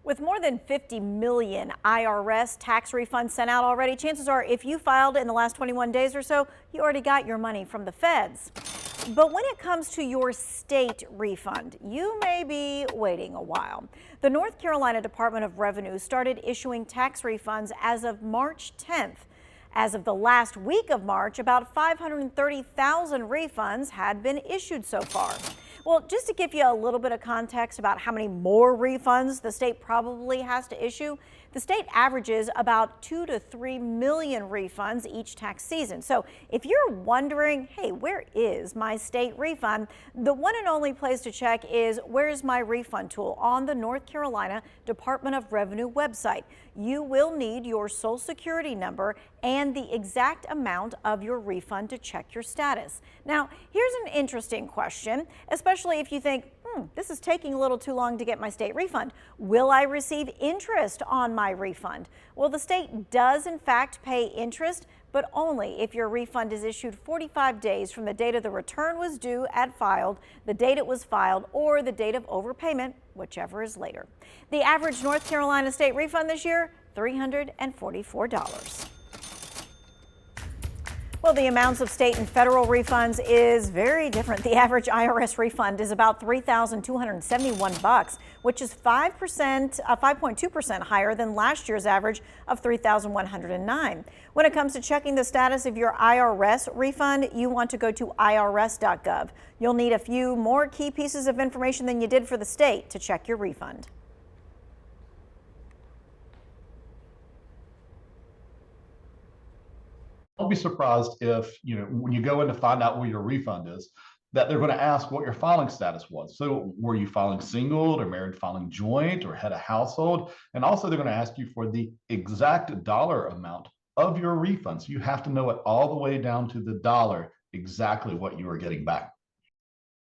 With more than 50 million IRS tax refunds sent out already, chances are if you filed in the last 21 days or so, you already got your money from the feds. But when it comes to your state refund, you may be waiting a while. The North Carolina Department of Revenue started issuing tax refunds as of March 10th. As of the last week of March, about 530,000 refunds had been issued so far. Well, just to give you a little bit of context about how many more refunds the state probably has to issue, the state averages about 2 to 3 million refunds each tax season. So if you're wondering, hey, where is my state refund? The one and only place to check is Where's My Refund tool on the North Carolina Department of Revenue website. You will need your Social Security number and the exact amount of your refund to check your status. Now, here's an interesting question, especially if you think, this is taking a little too long to get my state refund. Will I receive interest on my refund? Well, the state does in fact pay interest, but only if your refund is issued 45 days from the date of the return was due at filed, the date it was filed, or the date of overpayment, whichever is later. The average North Carolina state refund this year, $344. Well, the amounts of state and federal refunds is very different. The average IRS refund is about $3,271, which is 5.2% higher than last year's average of $3,109. When it comes to checking the status of your IRS refund, you want to go to irs.gov. You'll need a few more key pieces of information than you did for the state to check your refund. Don't be surprised if, when you go in to find out where your refund is, that they're going to ask what your filing status was. So were you filing single or married filing joint or head of household? And also they're going to ask you for the exact dollar amount of your refund. So you have to know it all the way down to the dollar exactly what you are getting back.